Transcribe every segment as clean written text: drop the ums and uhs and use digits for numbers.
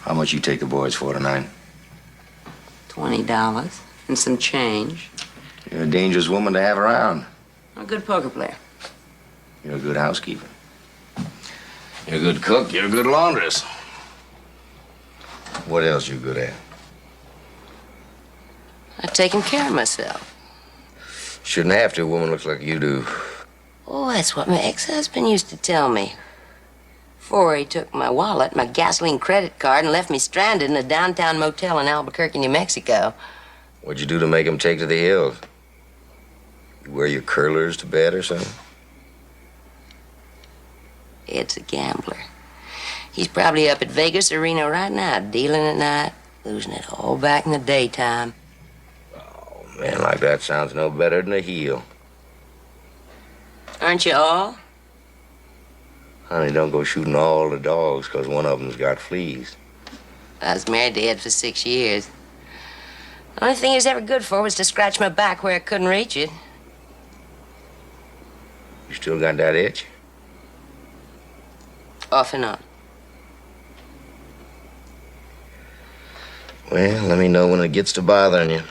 How much you take the boys for tonight? $20 and some change. You're a dangerous woman to have around. I'm a good poker player. You're a good housekeeper. You're a good cook. You're a good laundress. What else you good at? I've taken care of myself. Shouldn't have to. A woman looks like you do. Oh, that's what my ex-husband used to tell me. Before he took my wallet, my gasoline credit card, and left me stranded in a downtown motel in Albuquerque, New Mexico. What'd you do to make him take to the hills? You wear your curlers to bed or something? Ed's a gambler. He's probably up at Vegas or Reno right now, dealing at night, losing it all back in the daytime. Oh, man like that sounds no better than a heel. Aren't you all? Honey, don't go shooting all the dogs, 'cause one of them's got fleas. I was married to Ed for 6 years. The only thing he was ever good for was to scratch my back where I couldn't reach it. You still got that itch? Off and on. Well, let me know when it gets to bothering you.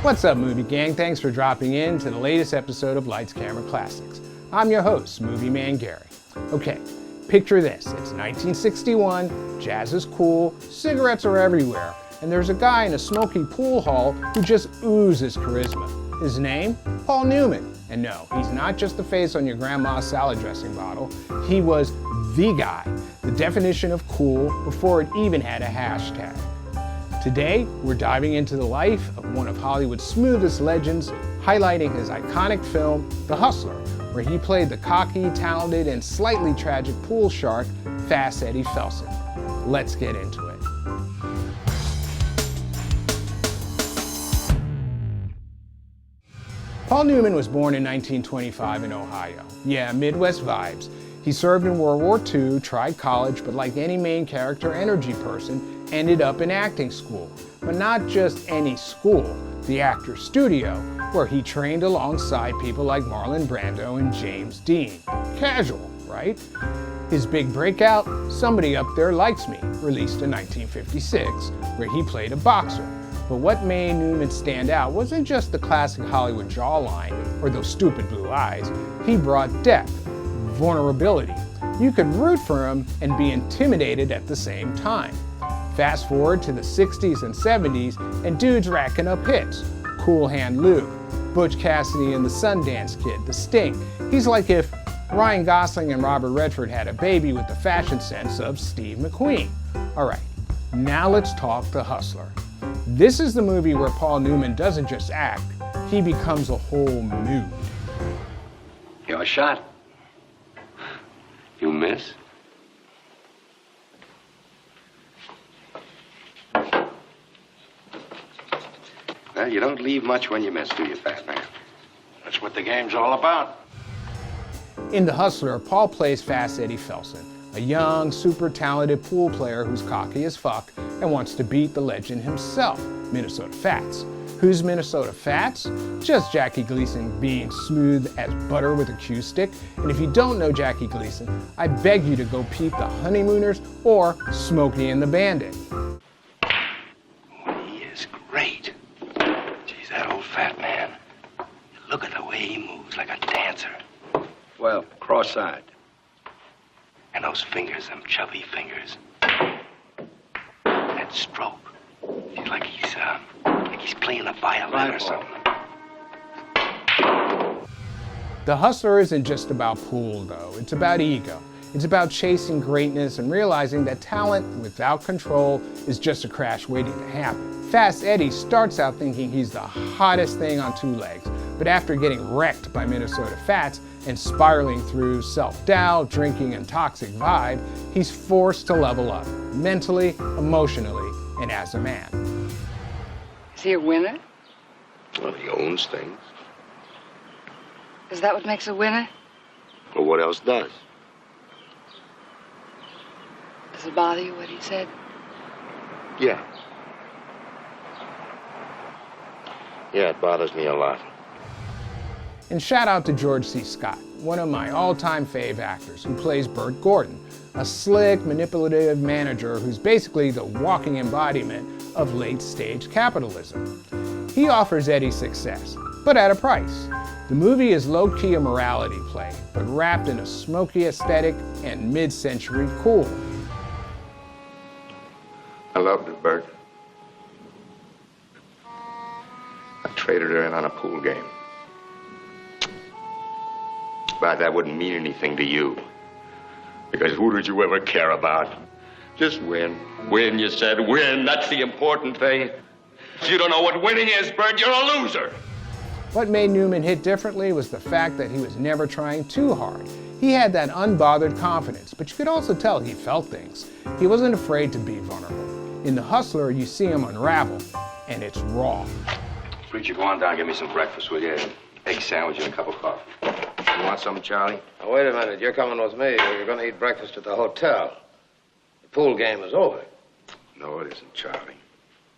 What's up, movie gang? Thanks for dropping in to the latest episode of Lights, Camera, Classics. I'm your host, Movie Man Gary. Okay, picture this. It's 1961, jazz is cool, cigarettes are everywhere, and there's a guy in a smoky pool hall who just oozes charisma. His name? Paul Newman. And no, he's not just the face on your grandma's salad dressing bottle. He was the guy, the definition of cool before it even had a hashtag. Today, we're diving into the life of one of Hollywood's smoothest legends, highlighting his iconic film, The Hustler, where he played the cocky, talented, and slightly tragic pool shark, Fast Eddie Felson. Let's get into it. Paul Newman was born in 1925 in Ohio. Yeah, Midwest vibes. He served in World War II, tried college, but like any main character energy person, ended up in acting school. But not just any school, the Actors Studio, where he trained alongside people like Marlon Brando and James Dean. Casual, right? His big breakout, Somebody Up There Likes Me, released in 1956, where he played a boxer. But what made Newman stand out wasn't just the classic Hollywood jawline or those stupid blue eyes. He brought depth, vulnerability. You could root for him and be intimidated at the same time. Fast forward to the 60s and 70s, and dude's racking up hits. Cool Hand Luke, Butch Cassidy and the Sundance Kid, The Sting. He's like if Ryan Gosling and Robert Redford had a baby with the fashion sense of Steve McQueen. All right, now let's talk The Hustler. This is the movie where Paul Newman doesn't just act, he becomes a whole mood. Your shot. You miss? Well, you don't leave much when you miss, do you, fat man? That's what the game's all about. In The Hustler, Paul plays Fast Eddie Felson, a young, super talented pool player who's cocky as fuck and wants to beat the legend himself, Minnesota Fats. Who's Minnesota Fats? Just Jackie Gleason being smooth as butter with a cue stick. And if you don't know Jackie Gleason, I beg you to go peep The Honeymooners or Smokey and the Bandit. He is great. Geez, that old fat man. Look at the way he moves, like a dancer. Well, cross-eyed. And those fingers, them chubby fingers. That stroke. He's like he's playing a violin or something. The Hustler isn't just about pool, though. It's about ego. It's about chasing greatness and realizing that talent without control is just a crash waiting to happen. Fast Eddie starts out thinking he's the hottest thing on two legs, but after getting wrecked by Minnesota Fats and spiraling through self-doubt, drinking, and toxic vibe, he's forced to level up, mentally, emotionally, and as a man. Is he a winner? Well, he owns things. Is that what makes a winner? Well, what else does? Does it bother you what he said? Yeah. Yeah, it bothers me a lot. And shout out to George C. Scott, one of my all-time fave actors, who plays Bert Gordon, a slick, manipulative manager who's basically the walking embodiment of late-stage capitalism. He offers Eddie success, but at a price. The movie is low-key a morality play, but wrapped in a smoky aesthetic and mid-century cool. I loved her, Bert. I traded her in on a pool game. But that wouldn't mean anything to you. Because who did you ever care about? Just win. Win, you said. Win. That's the important thing. You don't know what winning is, Bert. You're a loser. What made Newman hit differently was the fact that he was never trying too hard. He had that unbothered confidence, but you could also tell he felt things. He wasn't afraid to be vulnerable. In The Hustler, you see him unravel, and it's raw. Preacher, go on down and get me some breakfast, will you? Egg sandwich and a cup of coffee. You want something, Charlie? Now, wait a minute. You're coming with me. You're going to eat breakfast at the hotel. The pool game is over. No, it isn't, Charlie.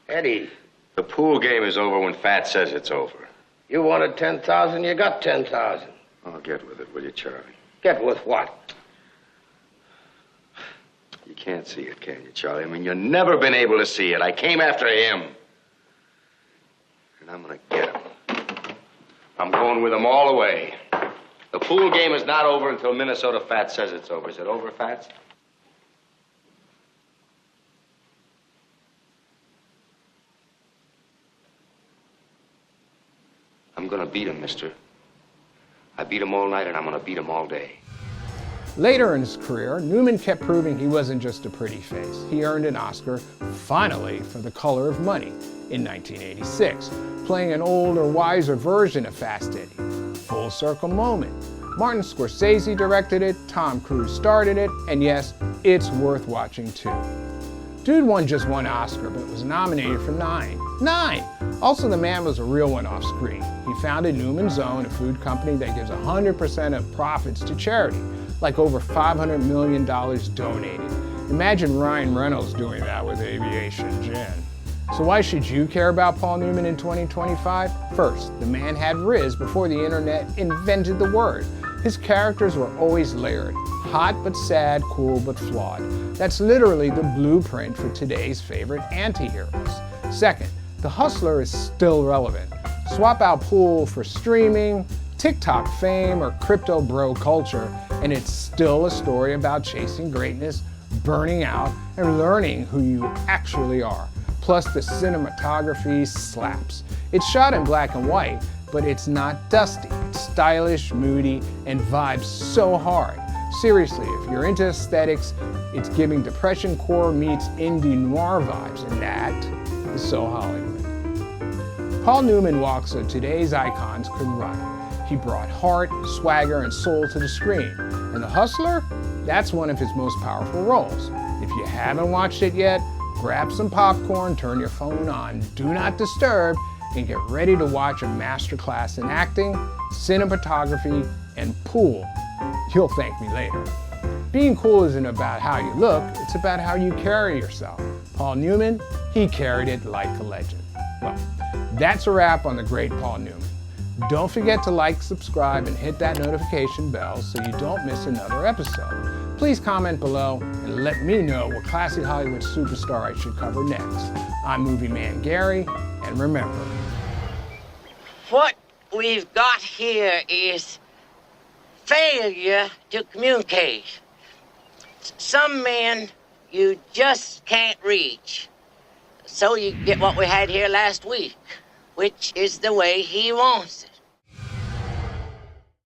Eddie, The pool game is over when Fat says it's over. you wanted 10,000, you got 10,000. Oh, get with it, will you, Charlie? Get with what? You can't see it, can you, Charlie? I mean, you've never been able to see it. I came after him. And I'm gonna get him. I'm going with him all the way. The pool game is not over until Minnesota Fat says it's over. Is it over, Fats? I'm gonna beat him, mister. I beat him all night, and I'm gonna beat him all day. Later in his career, Newman kept proving he wasn't just a pretty face. He earned an Oscar, finally, for The Color of Money in 1986, playing an older, wiser version of Fast Eddie. Full circle moment. Martin Scorsese directed it, Tom Cruise starred it, and yes, it's worth watching too. Dude won just one Oscar, but was nominated for 9. 9! Also, the man was a real one off screen. He founded Newman's Own, a food company that gives 100% of profits to charity, like over $500 million donated. Imagine Ryan Reynolds doing that with aviation gin. So why should you care about Paul Newman in 2025? First, the man had Riz before the internet invented the word. His characters were always layered. Hot but sad, cool but flawed. That's literally the blueprint for today's favorite anti-heroes. Second, The Hustler is still relevant. Swap out pool for streaming, TikTok fame, or crypto bro culture, and it's still a story about chasing greatness, burning out, and learning who you actually are. Plus, the cinematography slaps. It's shot in black and white, but it's not dusty. It's stylish, moody, and vibes so hard. Seriously, if you're into aesthetics, it's giving Depression Core meets indie noir vibes, and that is so Hollywood. Paul Newman walked so today's icons could run. He brought heart, swagger, and soul to the screen. And The Hustler? That's one of his most powerful roles. If you haven't watched it yet, grab some popcorn, turn your phone on, do not disturb, and get ready to watch a masterclass in acting, cinematography, and pool. You'll thank me later. Being cool isn't about how you look, it's about how you carry yourself. Paul Newman, he carried it like a legend. Well, that's a wrap on the great Paul Newman. Don't forget to like, subscribe, and hit that notification bell so you don't miss another episode. Please comment below and let me know what classic Hollywood superstar I should cover next. I'm Movie Man Gary, and remember, what we've got here is failure to communicate. Some men you just can't reach. So you get what we had here last week, which is the way he wants it.